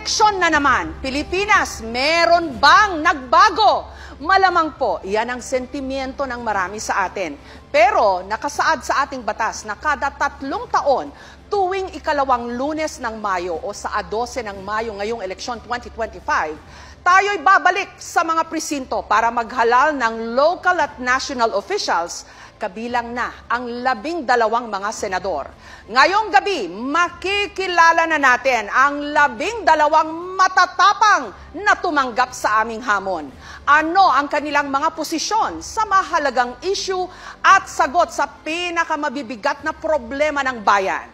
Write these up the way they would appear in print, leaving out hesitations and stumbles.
Eleksyon na naman. Pilipinas, meron bang nagbago? Malamang po, yan ang sentimiento ng marami sa atin. Pero nakasaad sa ating batas na kada 3 taon, tuwing ikalawang Lunes ng Mayo o sa 12 ng Mayo ngayong eleksyon 2025, tayo'y babalik sa mga presinto para maghalal ng local at national officials, kabilang na ang 12 mga senador. Ngayong gabi, makikilala na natin ang 12 matatapang na tumanggap sa aming hamon. Ano ang kanilang mga posisyon sa mahalagang issue at sagot sa pinakamabibigat na problema ng bayan?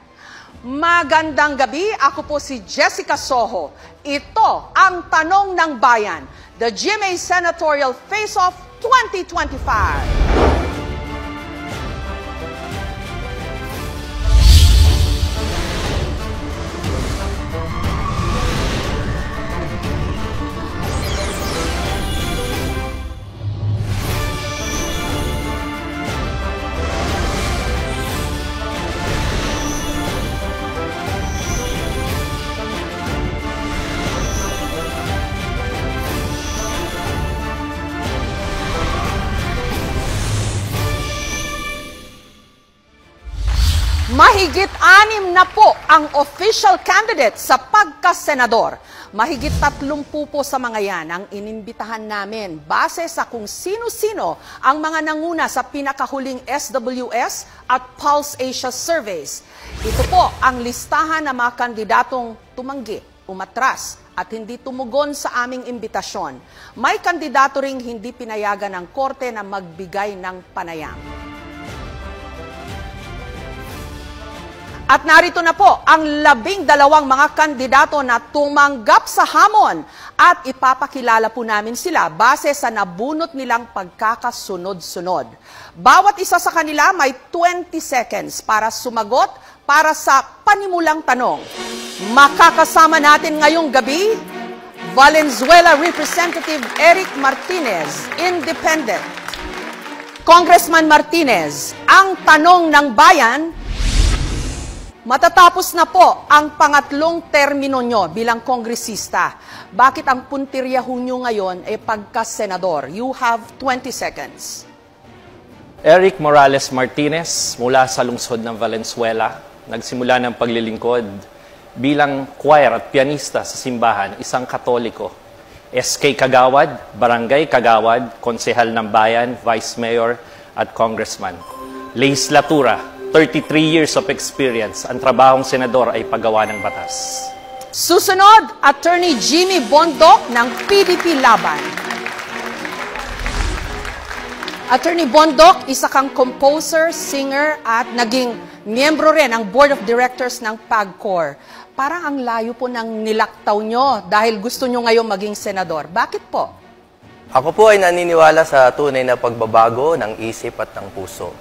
Magandang gabi, ako po si Jessica Soho. Ito ang Tanong ng Bayan, the GMA Senatorial Face-Off 2025. Mahigit 6 na po ang official candidate sa pagka-senador. Mahigit 30 po sa mga yan ang inimbitahan namin base sa kung sino-sino ang mga nanguna sa pinakahuling SWS at Pulse Asia surveys. Ito po ang listahan ng mga kandidatong tumanggi, umatras at hindi tumugon sa aming imbitasyon. May kandidato ring hindi pinayagan ng korte na magbigay ng panayam. At narito na po ang 12 mga kandidato na tumanggap sa hamon at ipapakilala po namin sila base sa nabunot nilang pagkakasunod-sunod. Bawat isa sa kanila may 20 seconds para sumagot para sa panimulang tanong. Makakasama natin ngayong gabi, Valenzuela Representative Eric Martinez, Independent. Congressman Martinez, ang tanong ng bayan, matatapos na po ang pangatlong termino nyo bilang kongresista. Bakit ang puntiryaho nyo ngayon ay pagka-senador? You have 20 seconds. Eric Morales Martinez, mula sa lungsod ng Valenzuela, nagsimula ng paglilingkod bilang choir at pianista sa simbahan, isang Katoliko. SK Kagawad, Barangay Kagawad, Konsehal ng Bayan, Vice Mayor at Congressman. Legislatura, 33 years of experience. Ang trabahong senador ay paggawa ng batas. Susunod, Attorney Jimmy Bondok ng PDP Laban. Attorney Bondok, isa kang composer, singer at naging miyembro rin ng Board of Directors ng PAGCOR. Parang ang layo po ng nilaktaw nyo dahil gusto nyo ngayon maging senador. Bakit po? Ako po ay naniniwala sa tunay na pagbabago ng isip at ng puso.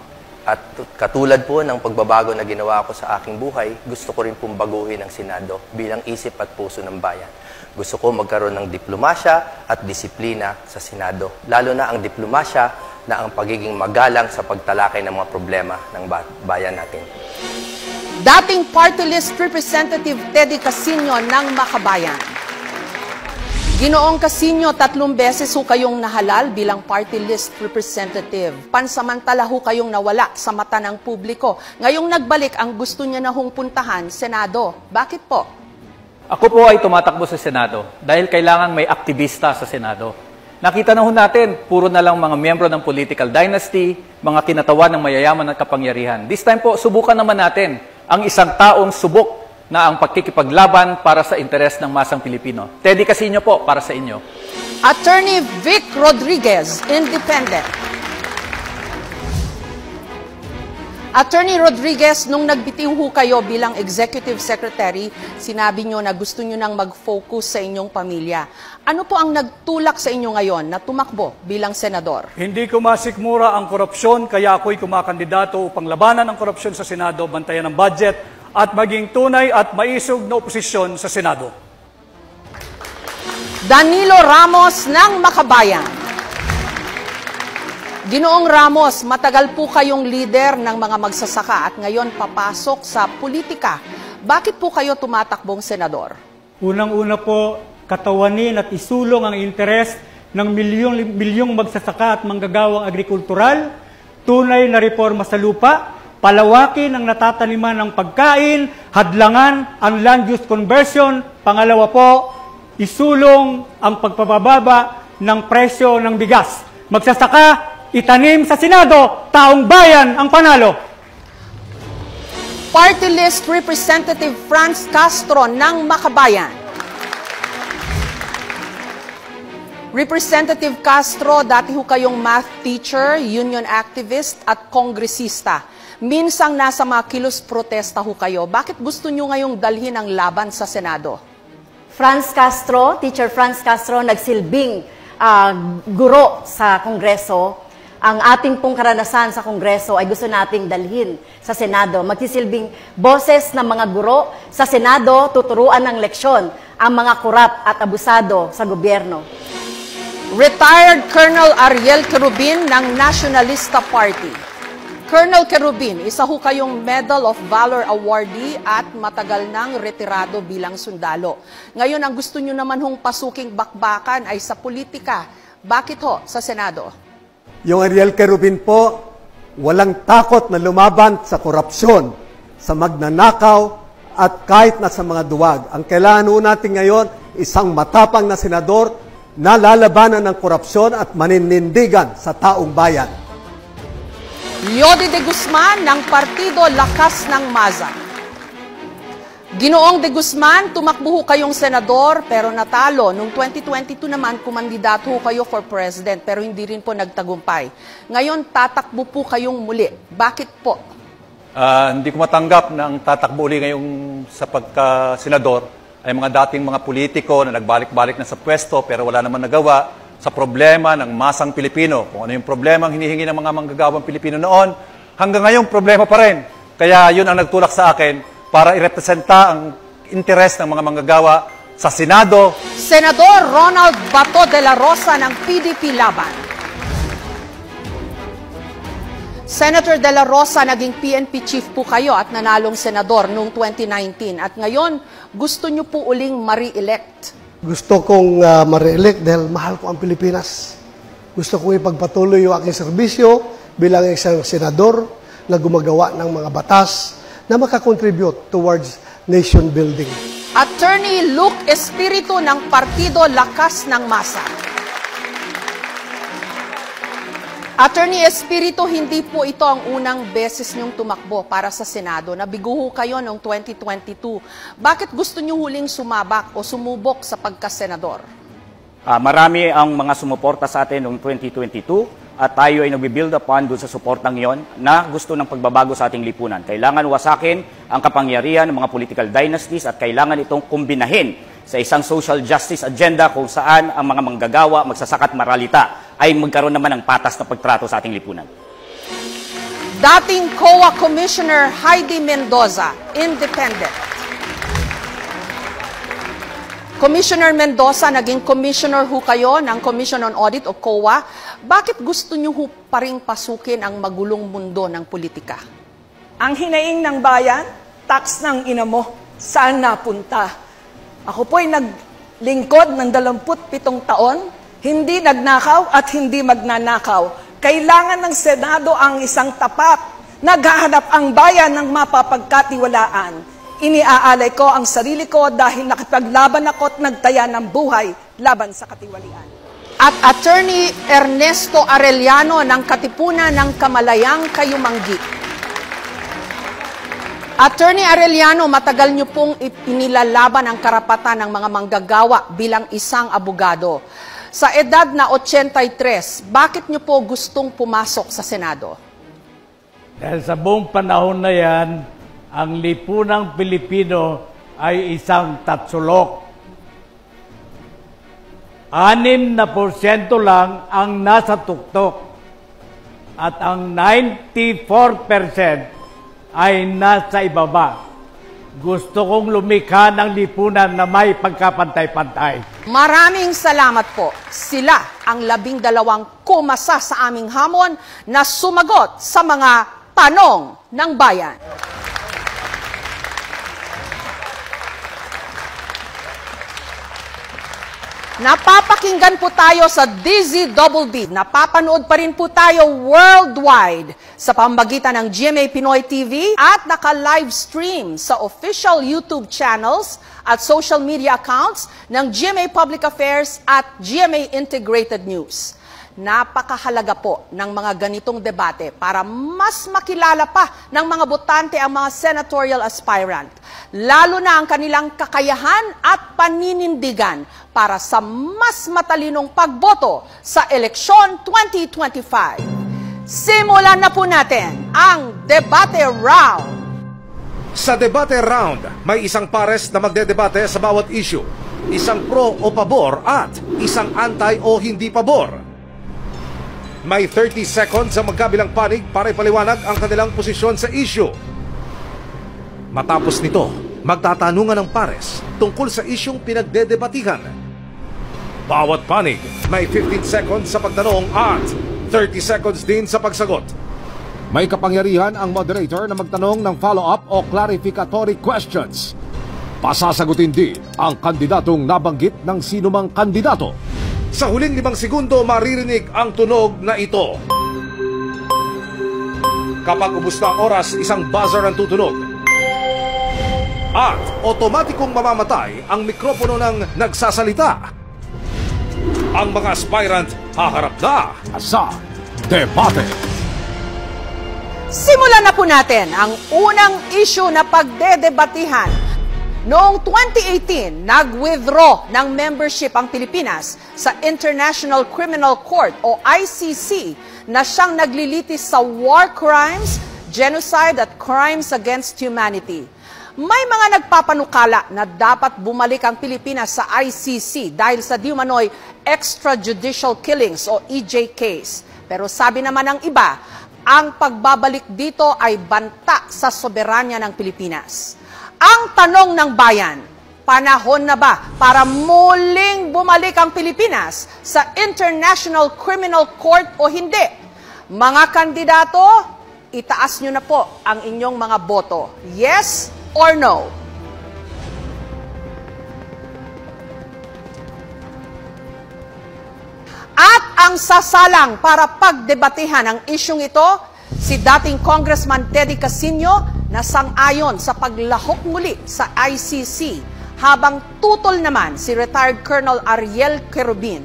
At katulad po ng pagbabago na ginawa ko sa aking buhay, gusto ko rin pong baguhin ang Senado bilang isip at puso ng bayan. Gusto ko magkaroon ng diplomasya at disiplina sa Senado, lalo na ang diplomasya na ang pagiging magalang sa pagtalakay ng mga problema ng bayan natin. Dating Party List Representative Teddy Casino ng Makabayan. Ginoong Casino, 3 beses ho kayong nahalal bilang party list representative. Pansamantala ho kayong nawala sa mata ng publiko. Ngayong nagbalik ang gusto niya na hong puntahan, Senado. Bakit po? Ako po ay tumatakbo sa Senado dahil kailangan may aktivista sa Senado. Nakita na ho natin, puro na lang mga miyembro ng political dynasty, mga kinatawan ng mayayaman at kapangyarihan. This time po, subukan naman natin ang isang taong subok na ang pagkikipaglaban para sa interes ng masang Pilipino. Teddy Casino po, para sa inyo. Attorney Vic Rodriguez, Independent. Attorney Rodriguez, nung nagbitiw ho kayo bilang Executive Secretary, sinabi nyo na gusto nyo nang mag-focus sa inyong pamilya. Ano po ang nagtulak sa inyo ngayon na tumakbo bilang senador? Hindi ko masikmura ang korupsyon, kaya ako'y kumakandidato upang labanan ang korupsyon sa Senado, bantayan ang budget, at maging tunay at maisog na oposisyon sa Senado. Danilo Ramos ng Makabayan. Ginoong Ramos, matagal po kayong leader ng mga magsasaka at ngayon papasok sa politika. Bakit po kayo tumatakbong senador? Unang-una po, katawanin at isulong ang interes ng milyong magsasaka at manggagawang agrikultural, tunay na reforma sa lupa, palawakin ang natataniman ng pagkain, hadlangan ang land use conversion. Pangalawa po, isulong ang pagpapababa ng presyo ng bigas. Magsasaka, itanim sa Senado, taong bayan ang panalo. Party List Representative Franz Castro ng Makabayan. Representative Castro, dati ho kayong math teacher, union activist at kongresista. Minsang nasa mga kilos protesta ho kayo. Bakit gusto nyo ngayong dalhin ang laban sa Senado? Franz Castro, Teacher Franz Castro, nagsilbing guro sa Kongreso. Ang ating pong karanasan sa Kongreso ay gusto nating dalhin sa Senado. Magsisilbing boses ng mga guro sa Senado, tuturuan ng leksyon ang mga kurap at abusado sa gobyerno. Retired Colonel Ariel Querubin ng Nationalista Party. Colonel Querubin, isa ho kayong Medal of Valor awardee at matagal nang retirado bilang sundalo. Ngayon, ang gusto nyo naman hong pasuking bakbakan ay sa politika. Bakit ho sa Senado? Yung Ariel Querubin po, walang takot na lumaban sa korupsyon, sa magnanakaw, at kahit na sa mga duwag. Ang kailangan natin ngayon, isang matapang na senador na lalabanan ng korupsyon at maninindigan sa taong bayan. Yodi de Guzman ng Partido Lakas ng Masa. Ginoong de Guzman, tumakbo ho kayong senador pero natalo. Noong 2022 naman, kumandidato ho kayo for president pero hindi rin po nagtagumpay. Ngayon, tatakbo po kayong muli. Bakit po? Hindi ko matanggap na ang tatakbo uli ngayong sa pagka-senador ay mga dating mga politiko na nagbalik-balik na sa pwesto pero wala naman nagawa sa problema ng masang Pilipino. Kung ano yung problema ang hinihingi ng mga manggagawang Pilipino noon, hanggang ngayon problema pa rin. Kaya yun ang nagtulak sa akin para irepresenta ang interes ng mga manggagawa sa Senado. Senador Ronald Bato de la Rosa ng PDP Laban. Senator de la Rosa, naging PNP chief po kayo at nanalong senador noong 2019. At ngayon, gusto nyo po uling ma-re-elect. Gusto kong ma-re-elect dahil mahal ko ang Pilipinas. Gusto kong ipagpatuloy yung aking serbisyo bilang isang senador na gumagawa ng mga batas na makakontribute towards nation building. Attorney Luke Espiritu ng Partido Lakas ng Masa. Attorney Espiritu, hindi po ito ang unang beses niyong tumakbo para sa Senado. Nabiguho kayo noong 2022. Bakit gusto niyo huling sumabak o sumubok sa pagkasenador? Marami ang mga sumuporta sa atin noong 2022 at tayo ay nag-build upon doon sa suportang yon na gusto ng pagbabago sa ating lipunan. Kailangan wasakin ang kapangyarihan ng mga political dynasties at kailangan itong kumbinahin sa isang social justice agenda kung saan ang mga manggagawa, magsasaka at maralita ay magkaroon naman ng patas na pagtrato sa ating lipunan. Dating COA Commissioner Heidi Mendoza, Independent. Commissioner Mendoza, naging commissioner ho kayo ng Commission on Audit o COA. Bakit gusto niyo ho pa rin pasukin ang magulong mundo ng politika? Ang hinaing ng bayan, tax ng ina mo, saan napunta? Ako po'y naglingkod ng 27 taon, hindi nagnakaw at hindi magnanakaw. Kailangan ng Senado ang isang tapat. Naghahanap ang bayan ng mapapagkatiwalaan. Iniaalay ko ang sarili ko dahil nakipaglaban ako at nagtaya ng buhay laban sa katiwalian. At Attorney Ernesto Arellano ng Katipunan ng Kamalayang Kayumanggi. Attorney Arellano, matagal niyo pong inilalaban ang karapatan ng mga manggagawa bilang isang abogado. Sa edad na 83, bakit niyo po gustong pumasok sa Senado? Dahil sa buong panahon na yan, ang lipunang Pilipino ay isang tatsulok. 6% lang ang nasa tuktok at ang 94% ay nasa ibaba. Gusto kong lumikha ng lipunan na may pagkapantay-pantay. Maraming salamat po. Sila ang 12 kumasa sa aming hamon na sumagot sa mga tanong ng bayan. Napapakinggan po tayo sa DZBB. Napapanood pa rin po tayo worldwide sa pamamagitan ng GMA Pinoy TV at naka-live stream sa official YouTube channels at social media accounts ng GMA Public Affairs at GMA Integrated News. Napakahalaga po ng mga ganitong debate para mas makilala pa ng mga botante ang mga senatorial aspirant, lalo na ang kanilang kakayahan at paninindigan para sa mas matalinong pagboto sa eleksyon 2025. Simulan na po natin ang debate round. Sa debate round, may isang pares na magdedebate sa bawat issue, isang pro o pabor at isang anti o hindi pabor. May 30 seconds sa magkabilang panig para ipaliwanag ang kanilang posisyon sa issue. Matapos nito, magtatanungan ng pares tungkol sa isyong pinagdedebatihan. Bawat panig may 15 seconds sa pagtanong at 30 seconds din sa pagsagot. May kapangyarihan ang moderator na magtanong ng follow-up o clarificatory questions. Pasasagutin din ang kandidatong nabanggit ng sinumang kandidato. Sa huling 5 segundo, maririnig ang tunog na ito. Kapag ubos na ang oras, isang buzzer ang tutunog. At otomatikong mamamatay ang mikropono ng nagsasalita. Ang mga aspirant haharap na sa debate. Simulan na po natin ang unang issue na pagdedebatihan. Noong 2018, nag-withdraw ng membership ang Pilipinas sa International Criminal Court o ICC na siyang naglilitis sa war crimes, genocide at crimes against humanity. May mga nagpapanukala na dapat bumalik ang Pilipinas sa ICC dahil sa di umano'y extrajudicial killings o EJKs. Pero sabi naman ng iba, ang pagbabalik dito ay banta sa soberanya ng Pilipinas. Ang tanong ng bayan, panahon na ba para muling bumalik ang Pilipinas sa International Criminal Court o hindi? Mga kandidato, itaas nyo na po ang inyong mga boto. Yes or no? At ang sasalang para pagdebatehan ang isyong ito, si dating Congressman Teddy Casino na sang-ayon sa paglahok muli sa ICC, habang tutol naman si retired Colonel Ariel Querubin.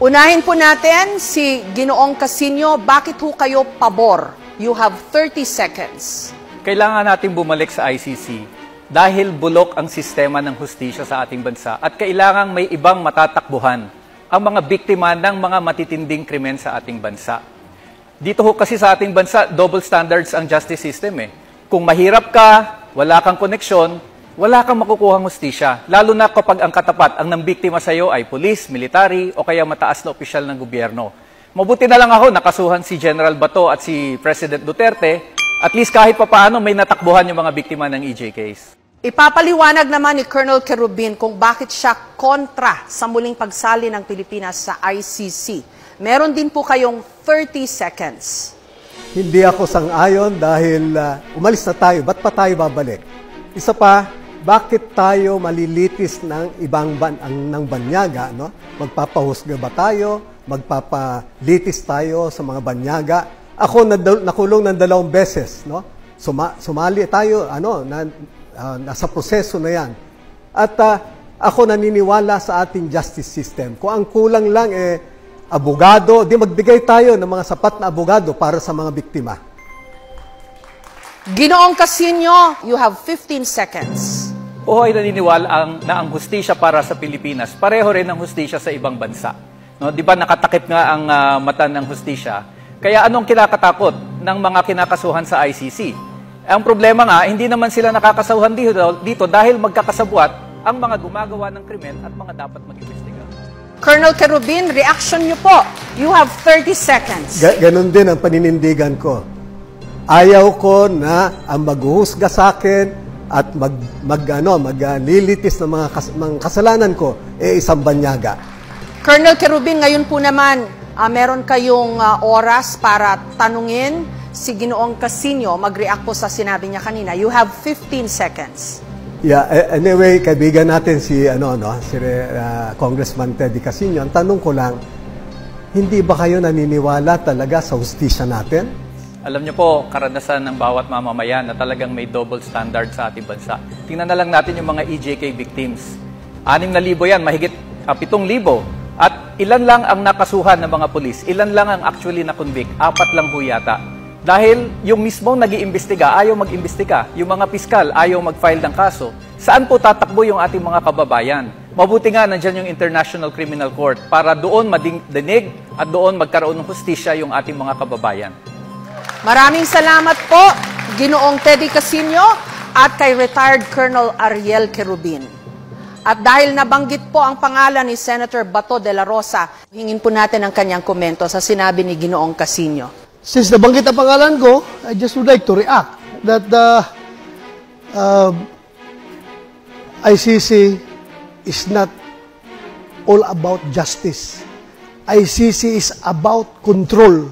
Unahin po natin si Ginoong Casino. Bakit ho kayo pabor? You have 30 seconds. Kailangan natin bumalik sa ICC dahil bulok ang sistema ng hustisya sa ating bansa at kailangang may ibang matatakbuhan ang mga biktima ng mga matitinding krimen sa ating bansa. Dito ho kasi sa ating bansa, double standards ang justice system eh. Kung mahirap ka, wala kang koneksyon, wala kang makukuhang hustisya. Lalo na kapag ang katapat, ang nambiktima sa iyo ay pulis, military, o kaya mataas na opisyal ng gobyerno. Mabuti na lang ako, nakasuhan si General Bato at si President Duterte. At least kahit papaano may natakbuhan yung mga biktima ng EJKs. Ipapaliwanag naman ni Colonel Querubin kung bakit siya kontra sa muling pagsali ng Pilipinas sa ICC. Meron din po kayong 30 seconds. Hindi ako sang-ayon dahil umalis na tayo. Ba't pa tayo babalik? Isa pa, bakit tayo malilitis ng ibang ng banyaga? No? Magpapahusga ba tayo? Magpapalitis tayo sa mga banyaga? Ako nakulong ng 2 beses. No? Sumali tayo, nasa proseso na yan. At ako naniniwala sa ating justice system. Kung ang kulang lang abogado, di magbigay tayo ng mga sapat na abogado para sa mga biktima. Ginoong Casino, you have 15 seconds. Oo, ay naniniwala na ang hustisya para sa Pilipinas, pareho rin ang hustisya sa ibang bansa. No, di ba nakatakip nga ang mata ng hustisya? Kaya anong kinakatakot ng mga kinakasuhan sa ICC? Ang problema nga, hindi naman sila nakakasuhan dito dahil magkakasabwat ang mga gumagawa ng krimen at mga dapat mag-imbestiga. Colonel Querubin, reaction niyo po. You have 30 seconds. Ganon din ang paninindigan ko. Ayaw ko na ang maghuhusga sa akin at maglilitis ng mga kasalanan ko isang banyaga. Colonel Querubin, ngayon po naman, meron kayong oras para tanungin si Ginoong Casino. Mag-react po sa sinabi niya kanina. You have 15 seconds. Yeah, anyway, kaibigan natin si Congressman Teddy Casino. Ang tanong ko lang, hindi ba kayo naniniwala talaga sa hustisya natin? Alam niyo po, karanasan ng bawat mamamayan na talagang may double standard sa ating bansa. Tingnan na lang natin yung mga EJK victims. 6,000 yan, mahigit 7,000. At ilan lang ang nakasuhan ng mga pulis, ilan lang ang actually na-convict, 4 lang ho yata. Dahil yung mismong nag-iimbestiga, ayaw mag-imbestiga. Yung mga piskal, ayaw mag-file ng kaso. Saan po tatakbo yung ating mga kababayan? Mabuti nga nandyan yung International Criminal Court para doon madinig at doon magkaroon ng hustisya yung ating mga kababayan. Maraming salamat po, Ginoong Teddy Casino at kay retired Colonel Ariel Querubin. At dahil nabanggit po ang pangalan ni Senator Bato de la Rosa, hingin po natin ang kanyang komento sa sinabi ni Ginoong Casino. Since nabanggit ang pangalan ko, I just would like to react that the ICC is not all about justice. ICC is about control.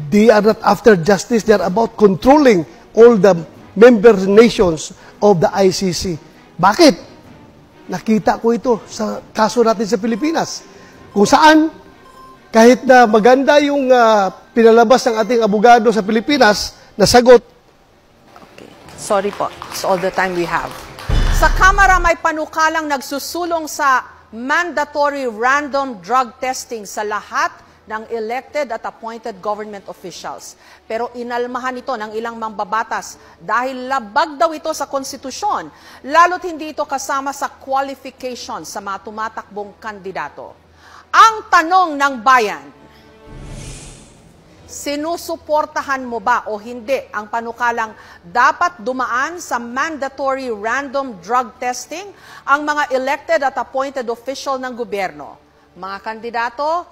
They are not after justice, they are about controlling all the member nations of the ICC. Bakit? Nakita ko ito sa kaso natin sa Pilipinas. Kung saan, kahit na maganda yung pinalabas ng ating abogado sa Pilipinas, nasagot. Okay. Sorry po. It's all the time we have. Sa Kamara may panukalang nagsusulong sa mandatory random drug testing sa lahat ng elected at appointed government officials. Pero inalmahan ito ng ilang mambabatas dahil labag daw ito sa konstitusyon, lalo't hindi ito kasama sa qualification sa mga tumatakbong kandidato. Ang tanong ng bayan, sinusuportahan mo ba o hindi ang panukalang dapat dumaan sa mandatory random drug testing ang mga elected at appointed official ng gobyerno? Mga kandidato,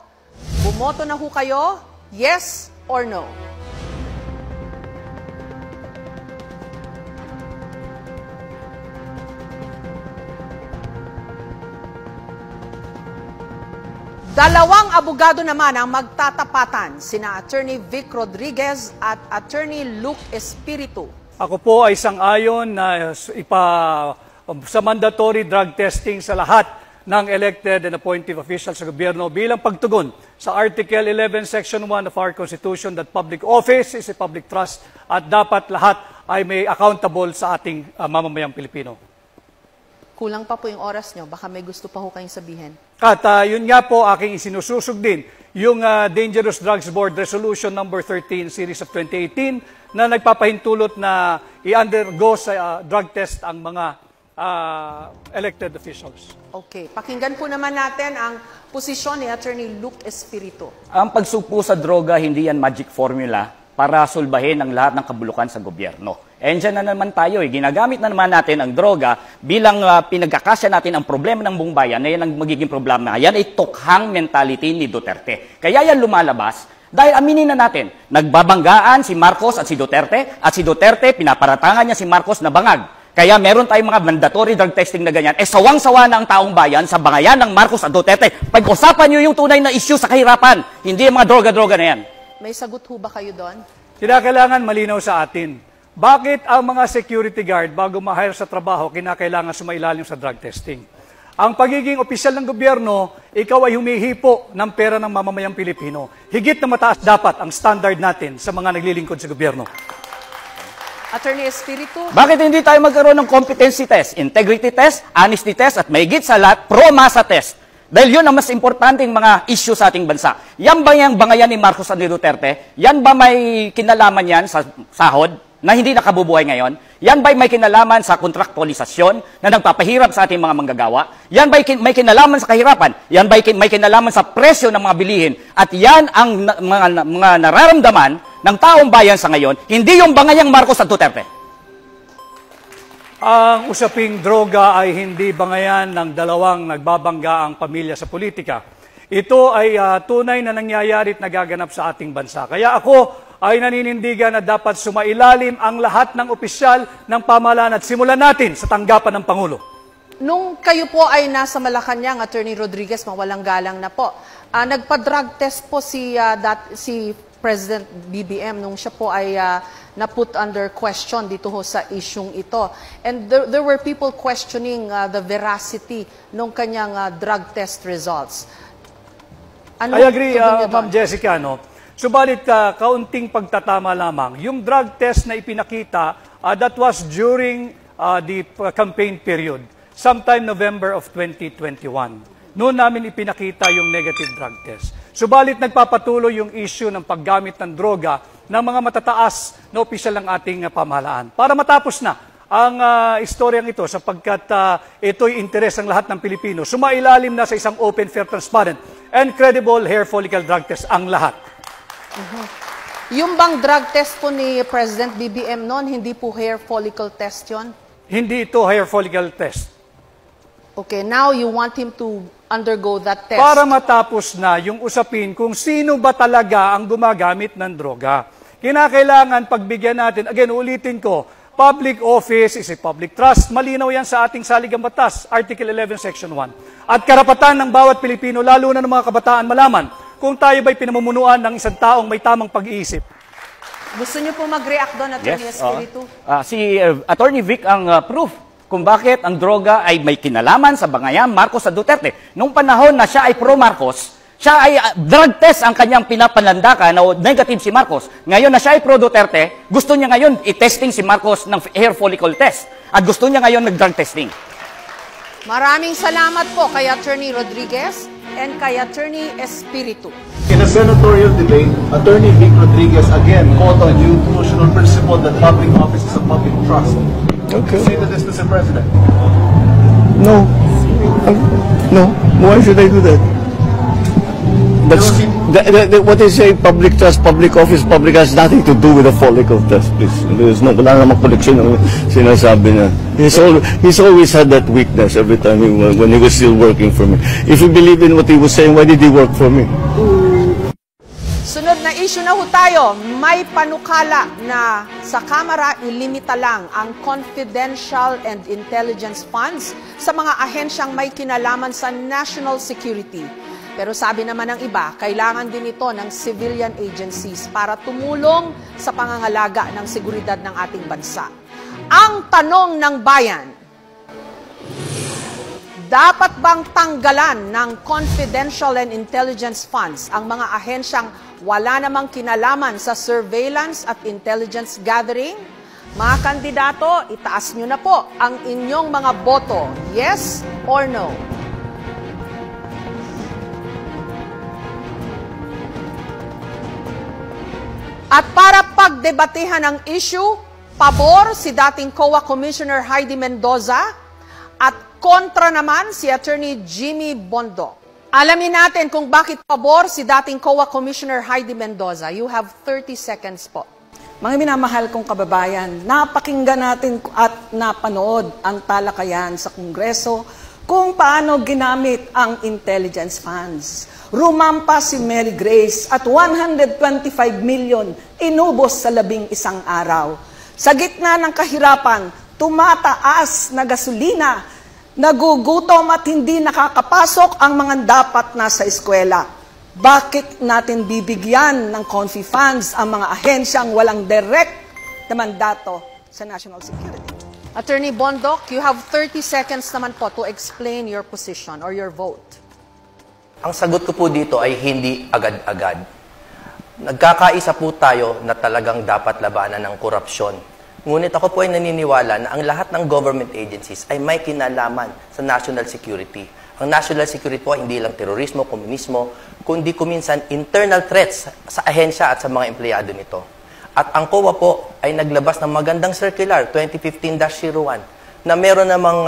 bumoto na ho kayo, yes or no? Dalawang abogado naman ang magtatapatan, sina Attorney Vic Rodriguez at Attorney Luke Espiritu. Ako po ay sang-ayon na sa mandatory drug testing sa lahat ng elected and appointed officials sa gobyerno bilang pagtugon sa Article 11, Section 1 of our Constitution that public office is a public trust at dapat lahat ay may accountable sa ating mamamayang Pilipino. Kulang pa po yung oras nyo, baka may gusto pa ho kayong sabihin. At yun nga po aking isinususog din, yung Dangerous Drugs Board Resolution number 13 series of 2018 na nagpapahintulot na i-undergo sa drug test ang mga elected officials. Okay, pakinggan po naman natin ang posisyon ni Attorney Luke Espiritu. Ang pagsugpo sa droga, hindi yan magic formula para sulbahin ang lahat ng kabulukan sa gobyerno. And dyan na naman tayo, ginagamit na naman natin ang droga bilang pinagkakasya natin ang problema ng buong bayan na yan ang magiging problema. Yan ay tukhang mentality ni Duterte. Kaya yan lumalabas dahil aminin na natin, nagbabanggaan si Marcos at si Duterte, pinaparatangan niya si Marcos na bangag. Kaya meron tayong mga mandatory drug testing na ganyan. Sawang-sawa na ang taong bayan sa bangayan ng Marcos at Duterte. Pag-usapan nyo yung tunay na issue sa kahirapan, hindi yung mga droga-droga na yan. May sagot ho ba kayo doon? Kinakailangan malinaw sa atin. Bakit ang mga security guard bago ma-hire sa trabaho kinakailangan sumailalim sa drug testing? Ang pagiging opisyal ng gobyerno, ikaw ay humihipo ng pera ng mamamayang Pilipino. Higit na mataas dapat ang standard natin sa mga naglilingkod sa gobyerno. Attorney Espiritu? Bakit hindi tayo magkaroon ng competency test, integrity test, honesty test, at mahigit sa lahat, pro-masa test? Dahil yun ang mas importanteng mga issue sa ating bansa. Yan ba yung bangayan ni Marcos at ni Duterte? Yan ba may kinalaman yan sa sahod na hindi nakabubuhay ngayon? Yan ba may kinalaman sa kontraktualisasyon na nagpapahirap sa ating mga manggagawa? Yan ba may kinalaman sa kahirapan? Yan ba may kinalaman sa presyo ng mga bilihin? At yan ang mga nararamdaman ng taong bayan sa ngayon, hindi yung bangayang Marcos at Duterte. Ang usaping droga ay hindi bangayan ng dalawang nagbabangga ang pamilya sa politika. Ito ay tunay na nangyayari at nagaganap sa ating bansa. Kaya ako ay naninindigan na dapat sumailalim ang lahat ng opisyal ng pamahalaan at simulan natin sa tanggapan ng Pangulo. Nung kayo po ay nasa Malacanang, Attorney Rodriguez, mawalang galang na po, nagpa-drug test po si President BBM nung siya po ay na-put under question dito ho sa isyung ito. And there were people questioning the veracity ng kanyang drug test results. Ano I agree, tugon niyo Ma'am doon? Jessica, no? Subalit, kaunting pagtatama lamang. Yung drug test na ipinakita, that was during the campaign period, sometime November of 2021. Noon namin ipinakita yung negative drug test. Subalit, nagpapatuloy yung issue ng paggamit ng droga ng mga matataas na opisyal ng ating pamahalaan. Para matapos na ang istoryang ito sapagkat ito'y interes ng lahat ng Pilipino. Sumailalim na sa isang open, fair, transparent, and credible hair follicle drug test ang lahat. Yung bang drug test po ni President BBM noon, hindi po hair follicle test yon? Hindi ito hair follicle test. Okay, now you want him to undergo that test. Para matapos na yung usapin kung sino ba talaga ang gumagamit ng droga. Kinakailangan pagbigyan natin, again, ulitin ko, public office is a public trust. Malinaw yan sa ating saligang batas, Article 11, Section 1. At karapatan ng bawat Pilipino, lalo na ng mga kabataan, malaman kung tayo ba'y pinamumunuan ng isang taong may tamang pag-iisip. Gusto niyo po mag-react doon, Atty. Espiritu? Si Attorney Vic ang proof kung bakit ang droga ay may kinalaman sa bangayam Marcos sa Duterte. Nung panahon na siya ay pro-Marcos, siya ay drug test ang kanyang pinapanlandakan na negative si Marcos. Ngayon na siya ay pro-Duterte, gusto niya ngayon i-testing si Marcos ng hair follicle test. At gusto niya ngayon nag-drug testing. Maraming salamat po kay Attorney Rodriguez and kay Attorney Espiritu. In a senatorial debate, Attorney Vic Rodriguez again called on you to notional principle that public office is a public trust. Okay. Say to this, Mr. President. No. No. Why should I do that? That's, what is a public trust, public office, public has nothing to do with the follicle test, please. There's no, wala namang connection ng sinasabi niya. He's always had that weakness every time when he was still working for me. If he believed in what he was saying, why did he work for me? Sunod na issue na ho tayo, may panukala na sa Kamara ilimita lang ang confidential and intelligence funds sa mga ahensyang may kinalaman sa national security. Pero sabi naman ng iba, kailangan din ito ng civilian agencies para tumulong sa pangangalaga ng seguridad ng ating bansa. Ang tanong ng bayan, dapat bang tanggalan ng confidential and intelligence funds ang mga ahensyang wala namang kinalaman sa surveillance at intelligence gathering? Mga kandidato, itaas nyo na po ang inyong mga boto. Yes or no? At para pagdebatehan ang issue, pabor si dating COA Commissioner Heidi Mendoza at kontra naman si Attorney Jimmy Bondoc. Alamin natin kung bakit pabor si dating COA Commissioner Heidi Mendoza. You have 30 seconds po. Mga minamahal kong kababayan, napakinggan natin at napanood ang talakayan sa Kongreso kung paano ginamit ang intelligence funds. Rumampa si Mary Grace at 125 million inubos sa 11 araw. Sa gitna ng kahirapan, tumataas na gasolina, nagugutom at hindi nakakapasok ang mga dapat nasa eskwela. Bakit natin bibigyan ng confi funds ang mga ahensyang walang direct na mandato sa national security? Attorney Bondoc, you have 30 seconds naman po to explain your position or your vote. Ang sagot ko po dito ay hindi agad-agad. Nagkakaisa po tayo na talagang dapat labanan ng korupsyon. Ngunit ako po ay naniniwala na ang lahat ng government agencies ay may kinalaman sa national security. Ang national security po ay hindi lang terorismo, komunismo, kundi kuminsan internal threats sa ahensya at sa mga empleyado nito. At ang COA po ay naglabas ng magandang circular, 2015-01, na meron namang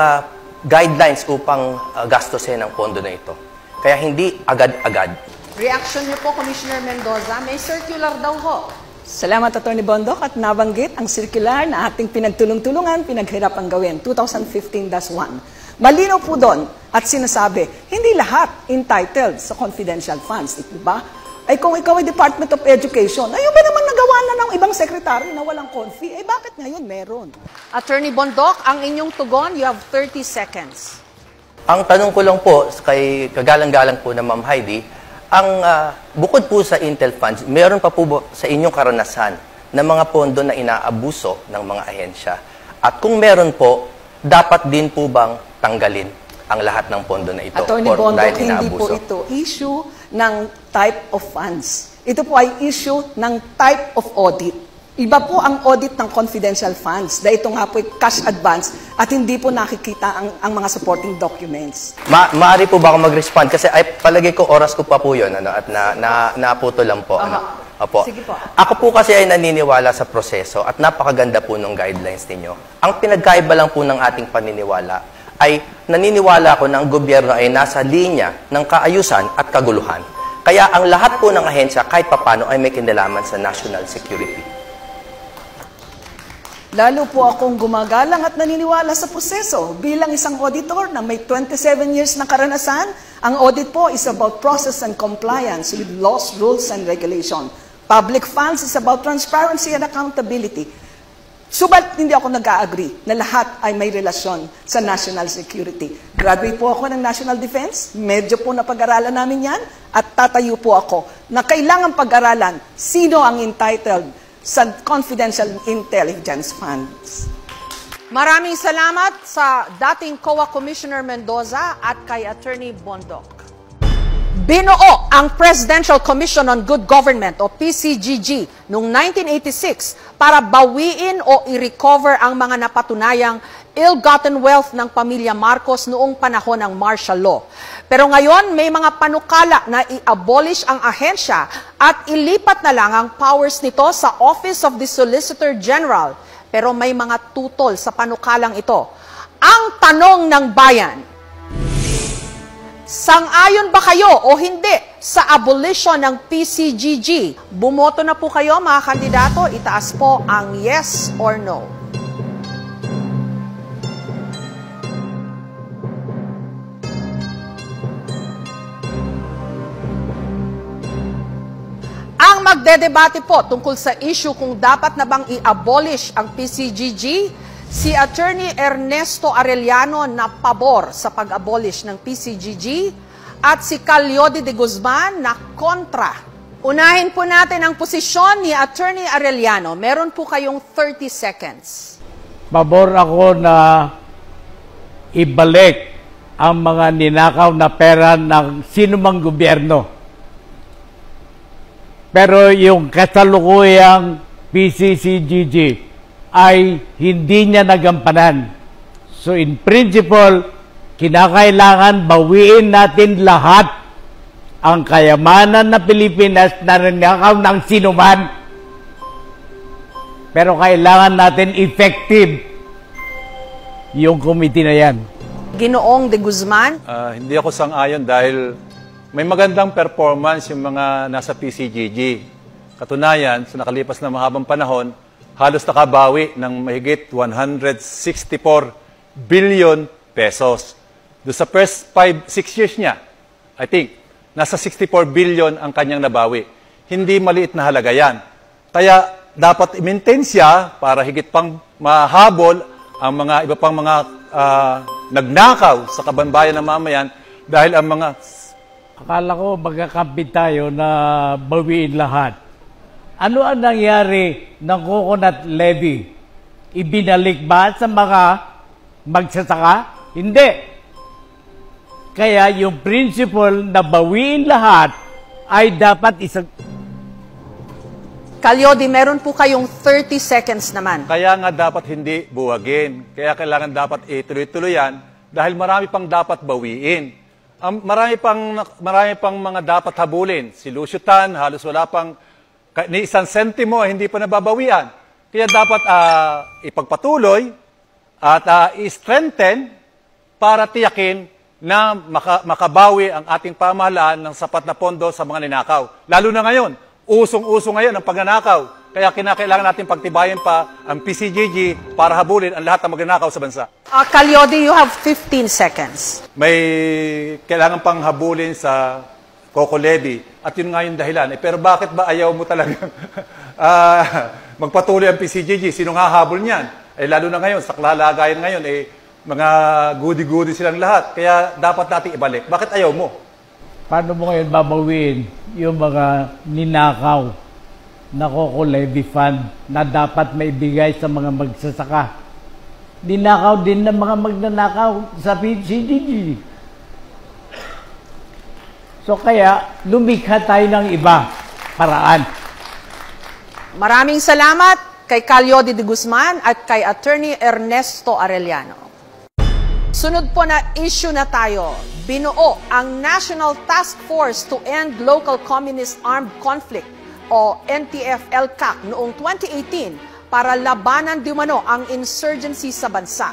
guidelines upang gastusin ang pondo na ito. Kaya hindi agad-agad. Reaction niyo po, Commissioner Mendoza. May circular daw ho. Salamat, Atty. Bondoc, at nabanggit ang circular na ating pinagtulong-tulungan, pinaghirapang gawin, 2015-1. Malinaw po doon at sinasabi, hindi lahat entitled sa confidential funds. Di ba? Ay kung ikaw ay Department of Education, ayun ba naman nagawa na ng ibang sekretary na walang confi? Eh bakit ngayon meron? Attorney Bondoc, ang inyong tugon, you have 30 seconds. Ang tanong ko lang po kay kagalang-galang po na Ma'am Heidi, Bukod po sa Intel funds, meron pa po sa inyong karanasan na mga pondo na inaabuso ng mga ahensya? At kung meron po, dapat din po bang tanggalin ang lahat ng pondo na ito? Attorney Bondok, hindi po ito issue ng type of funds. Ito po ay issue ng type of audit. Iba po ang audit ng confidential funds dahil ito nga po ay cash advance at hindi po nakikita ang mga supporting documents. Maaari po ba ako mag-respond? Kasi palagay ko oras ko pa po yun at naputo lang po. Opo. Sige po. Ako po kasi ay naniniwala sa proseso at napakaganda po ng guidelines ninyo. Ang pinagkaiba lang po ng ating paniniwala ay naniniwala ko na ang gobyerno ay nasa linya ng kaayusan at kaguluhan. Kaya ang lahat po ng ahensya kahit papano ay may kinalaman sa national security. Lalo po akong gumagalang at naniniwala sa proseso. Bilang isang auditor na may 27 years na karanasan, ang audit po is about process and compliance with laws, rules, and regulation. Public funds is about transparency and accountability. Subalit hindi ako nag-agree na lahat ay may relasyon sa national security. Graduate po ako ng National Defense, medyo po napag-aralan namin yan, at tatayo po ako na kailangan pag-aralan sino ang entitled sa confidential intelligence funds. Maraming salamat sa dating COA Commissioner Mendoza at kay Attorney Bondok. Binuo ang Presidential Commission on Good Government o PCGG noong 1986 para bawiin o i-recover ang mga napatunayang ill-gotten wealth ng pamilya Marcos noong panahon ng martial law. Pero ngayon may mga panukala na i-abolish ang ahensya at ilipat na lang ang powers nito sa Office of the Solicitor General. Pero may mga tutol sa panukalang ito. Ang tanong ng bayan, sang-ayon ba kayo o hindi sa abolition ng PCGG? Bumoto na po kayo mga kandidato, itaas po ang yes or no. Ang magdedebate po tungkol sa issue kung dapat na bang i-abolish ang PCGG, si Attorney Ernesto Arellano na pabor sa pag-abolish ng PCGG at si Calyodi de Guzman na kontra. Unahin po natin ang posisyon ni Attorney Arellano. Meron po kayong 30 seconds. Pabor ako na ibalik ang mga ninakaw na pera ng sinumang gobyerno. Pero yung kasalukuyang PCCGG ay hindi niya nagampanan. So in principle, kinakailangan bawiin natin lahat ang kayamanan na Pilipinas na ninakaw ng sinuman. Pero kailangan natin effective yung committee na yan. Ginoong de Guzman? Hindi ako sang-ayon dahil may magandang performance yung mga nasa PCGG. Katunayan, sa nakalipas na mahabang panahon, halos nakabawi ng mahigit 164 billion pesos. Doon sa first 5-6 years niya, I think, nasa 64 billion ang kanyang nabawi. Hindi maliit na halaga yan. Kaya dapat i-maintain siya para higit pang mahabol ang mga iba pang mga nagnakaw sa kabanbayan ng mamayan dahil ang mga... Akala ko magkakampi tayo na bawiin lahat. Ano ang nangyari ng coconut levy? Ibinalik ba sa mga magsasaka? Hindi. Kaya yung principle na bawiin lahat ay dapat isang... Calyodi, meron po kayong 30 seconds naman. Kaya nga dapat hindi buwagin. Kaya kailangan dapat ituloy-tuloy yan dahil marami pang dapat bawiin. Marami pang mga dapat habulin. Si Lucio Tan, halos wala pang ni isang sentimo, hindi pa nababawian. Kaya dapat ipagpatuloy at i-strengthen para tiyakin na makabawi ang ating pamahalaan ng sapat na pondo sa mga ninakaw. Lalo na ngayon, usong-uso ngayon ang pagnanakaw. Kaya kinakailangan natin pagtibayin pa ang PCGG para habulin ang lahat ng magnanakaw sa bansa. Calyodi, you have 15 seconds. May kailangan pang habulin sa Coco Levy at yun nga yung dahilan. Pero bakit ba ayaw mo talaga magpatuloy ang PCGG? Sinong hahabol niyan? Lalo na ngayon, sa kalagayan ngayon, mga goody-goody silang lahat. Kaya dapat natin ibalik. Bakit ayaw mo? paano mo ngayon babawiin yung mga ninakaw na Coco Levy Fund na dapat maibigay sa mga magsasaka? Ninakaw din ng mga magnanakaw sa PCDG. So kaya, lumikha tayo ng iba paraan. Maraming salamat kay Calyodi de Guzman at kay Attorney Ernesto Arellano. Sunod po na issue na tayo. Binuo ang National Task Force to End Local Communist Armed Conflict o NTF-ELCAC noong 2018 para labanan di umano ang insurgency sa bansa.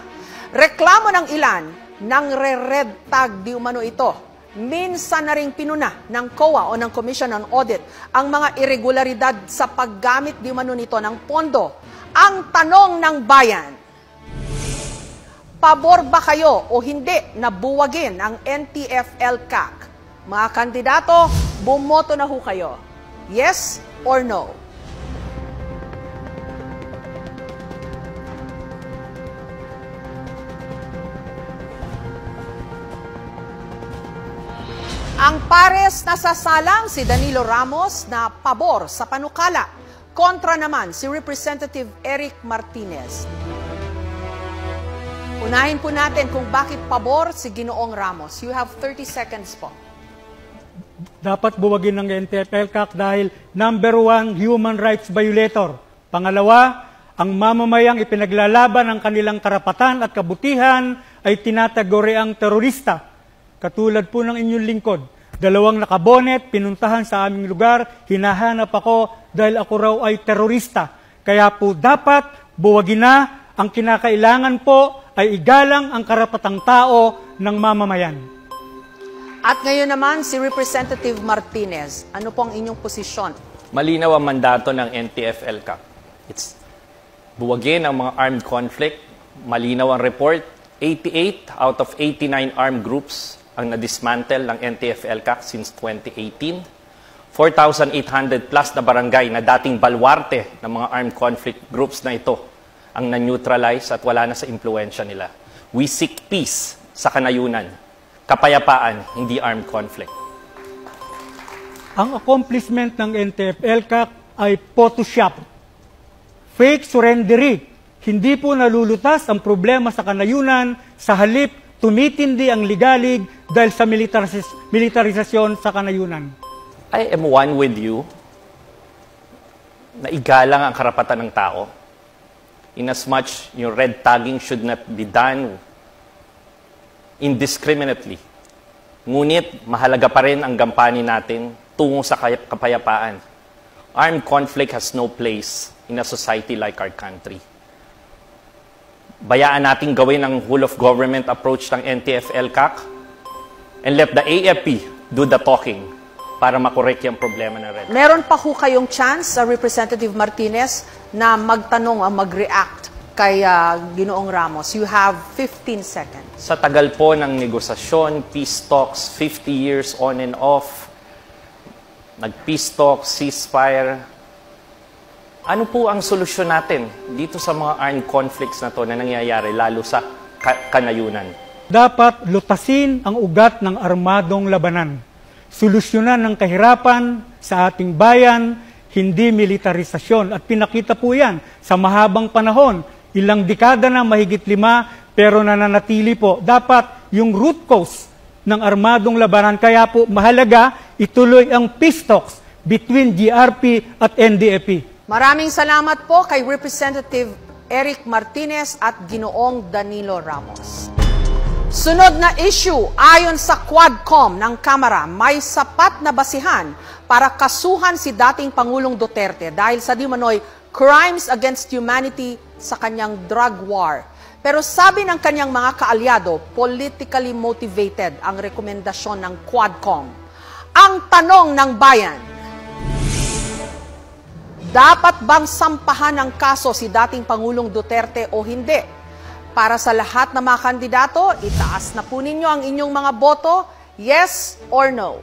Reklamo ng ilan ng re-red tag di umano ito. Minsan na ring pinuna ng COA o ng Commission on Audit ang mga irregularidad sa paggamit di umano nito ng pondo. Ang tanong ng bayan, pabor ba kayo o hindi na buwagin ang NTF-ELCAC? Mga kandidato, bumoto na ho kayo. Yes or no? Ang pares na sasalang si Danilo Ramos na pabor sa panukala. Kontra naman si Representative Eric Martinez. Unahin po natin kung bakit pabor si Ginoong Ramos. You have 30 seconds po. Dapat buwagin ng NTF-ELCAC dahil number 1, human rights violator. Pangalawa, ang mamamayang ipinaglalaban ang kanilang karapatan at kabutihan ay tinatagoreang terorista. Katulad po ng inyong lingkod. 2 nakabonet, pinuntahan sa aming lugar, hinahanap ako dahil ako raw ay terorista. Kaya po dapat buwagin na. Ang kinakailangan po ay igalang ang karapatang tao ng mamamayan. At ngayon naman si Representative Martinez. Ano po ang inyong posisyon? Malinaw ang mandato ng NTF-ELCAC. It's buwagin ang mga armed conflict. Malinaw ang report. 88 out of 89 armed groups ang na-dismantle ng NTF-ELCAC since 2018. 4,800 plus na barangay na dating balwarte ng mga armed conflict groups na ito ang na-neutralize at wala na sa impluensya nila. We seek peace sa kanayunan. Kapayapaan, hindi armed conflict. Ang accomplishment ng NTF-ELCAC ay Photoshop. Fake surrendery. Hindi po nalulutas ang problema sa kanayunan, sa halip tumitindi ang ligalig dahil sa militarisasyon sa kanayunan. I am one with you na igalang ang karapatan ng tao. Inasmuch yung red tagging should not be done indiscriminately. Ngunit mahalaga pa rin ang gampanin natin tungo sa kapayapaan. Armed conflict has no place in a society like our country. Bayaan nating gawin ang whole of government approach ng NTF-ELCAC and let the AFP do the talking para makorek yung problema na red. Meron pa ho kayong chance, Representative Martinez, na magtanong o mag-react kay Ginoong Ramos. You have 15 seconds. Sa tagal po ng negosasyon, peace talks, 50 years on and off, nag-peace talks, ceasefire. Ano po ang solusyon natin dito sa mga armed conflicts na to na nangyayari, lalo sa kanayunan? Dapat lutasin ang ugat ng armadong labanan. Solusyonan ng kahirapan sa ating bayan, hindi militarisasyon. At pinakita po yan sa mahabang panahon. Ilang dekada na, mahigit 5, pero nananatili po. Dapat yung root cause ng armadong labanan. Kaya po mahalaga ituloy ang peace talks between GRP at NDFP. Maraming salamat po kay Representative Eric Martinez at Ginoong Danilo Ramos. Sunod na issue, ayon sa Quadcom ng Kamara, may sapat na basihan para kasuhan si dating Pangulong Duterte dahil sa di manoy crimes against humanity sa kanyang drug war. Pero sabi ng kanyang mga kaalyado, politically motivated ang rekomendasyon ng Quadcom. Ang tanong ng bayan, dapat bang sampahan ng kaso si dating Pangulong Duterte o hindi? Para sa lahat ng mga kandidato, itaas na po ninyo ang inyong mga boto, yes or no.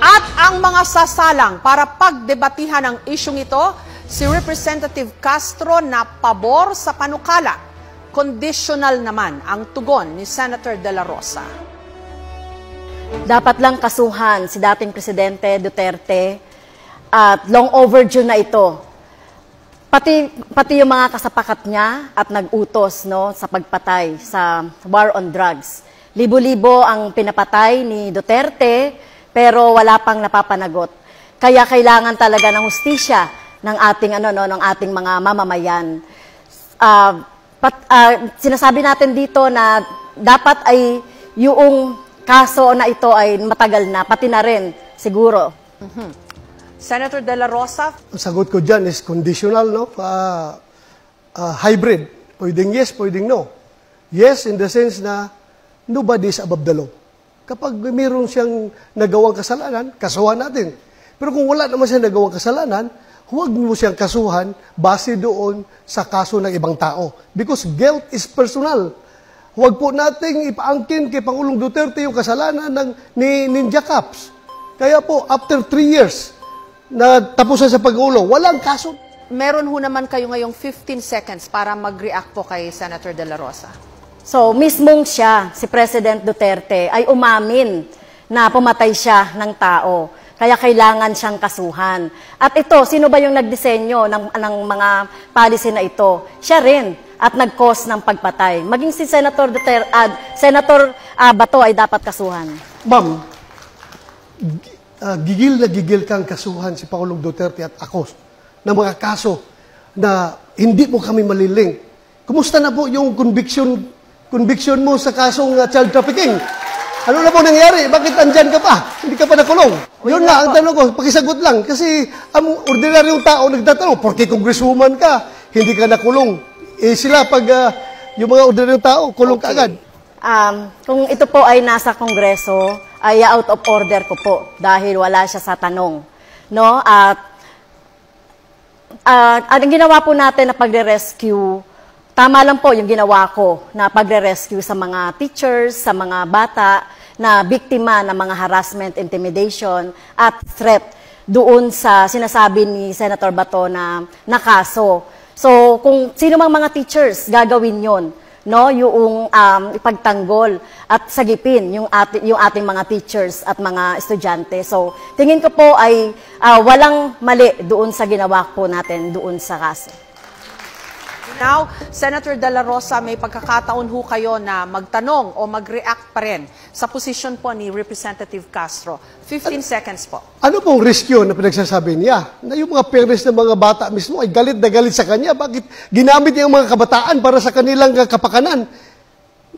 At ang mga sasalang para pagdebatihan ang isyong ito, Si Representative Castro na pabor sa panukala. Conditional naman ang tugon ni Senator De La Rosa. Dapat lang kasuhan si dating Presidente Duterte at long overdue na ito. Pati yung mga kasapakat niya at nag-utos no, sa pagpatay sa war on drugs. Libo-libo ang pinapatay ni Duterte pero wala pang napapanagot. Kaya kailangan talaga ng hustisya ng ating ng ating mga mamamayan. Sinasabi natin dito na dapat ay yung kaso na ito ay matagal na, pati na rin siguro. Senator De La Rosa? Ang sagot ko dyan is conditional, no? Hybrid. Pwedeng yes, pwedeng no. Yes in the sense na nobody is above the law. Kapag mayroon siyang nagawang kasalanan, kasuhan natin. Pero kung wala naman siyang nagawang kasalanan, huwag mo siyang kasuhan base doon sa kaso ng ibang tao. Because guilt is personal. Huwag po nating ipaangkin kay Pangulong Duterte yung kasalanan ni Ninja Caps. Kaya po, after 3 years na tapusan sa pag-ulo, walang kaso. Meron ho naman kayo ngayong 15 seconds para mag-react po kay Senator De La Rosa. So, mismong siya, si President Duterte, ay umamin na pumatay siya ng tao. Kaya kailangan siyang kasuhan. At ito, sino ba yung nagdisenyo ng mga policy na ito? Siya rin. At nag-cause ng pagpatay. Maging si Senator Duterte, Senator Bato ay dapat kasuhan. Ma'am, gigil na gigil kang kasuhan si Pangulong Duterte at ako ng mga kaso na hindi mo kami maliling. Kumusta na po yung conviction mo sa kasong child trafficking? Ano na po nangyari? Bakit andyan ka pa? Hindi ka pa nakulong? Yun nga, ang tanong ko, pakisagot lang. Kasi ang ordinaryong tao nagtatanong, porque congresswoman ka, hindi ka nakulong. Sila pag yung mga ordinaryong tao, kulong ka agad. Kung ito po ay nasa Kongreso, ay out of order ko po dahil wala siya sa tanong. No? At ang ginawa po natin na pagre-rescue, tama lang po yung ginawa ko na pagre-rescue sa mga teachers, sa mga bata na biktima ng mga harassment, intimidation at threat doon sa sinasabi ni Senator Bato na kaso. So, kung sino mang mga teachers, gagawin yon, no? Yung ipagtanggol at sagipin yung ating mga teachers at mga estudyante. So, tingin ko po ay walang mali doon sa ginawa po natin doon sa kaso. Now, Senator De La Rosa, may pagkakataon ho kayo na magtanong o mag-react pa rin sa posisyon po ni Representative Castro. 15 seconds po. Ano pong risk yun na pinagsasabi niya? Na yung mga parents ng mga bata mismo ay galit na galit sa kanya. Bakit ginamit niya ang mga kabataan para sa kanilang kapakanan?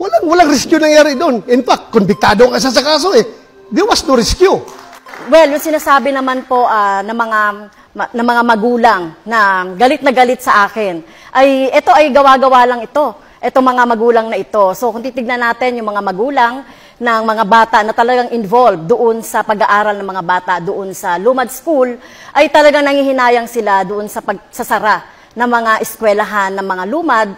Walang risk yun nangyari doon. In fact, konbiktado ka sa kaso eh. There was no rescue. Well, yung sinasabi naman po ng mga magulang na galit sa akin, ay ito ay gawa-gawa lang ito. Ito mga magulang na ito. So kung titignan natin yung mga magulang ng mga bata na talagang involved doon sa pag-aaral ng mga bata doon sa Lumad School, ay talagang nangihinayang sila doon sa pagsasara ng mga eskwelahan ng mga lumad.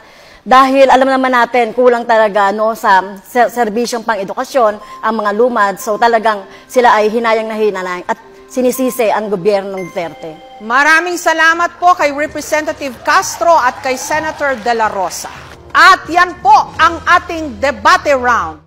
Dahil alam naman natin, kulang talaga no, sa serbisyong pang-edukasyon ang mga lumad. So talagang sila ay hinayang na hinayang at sinisisi ang gobyerno ng Duterte. Maraming salamat po kay Representative Castro at kay Senator De La Rosa. At yan po ang ating debate round.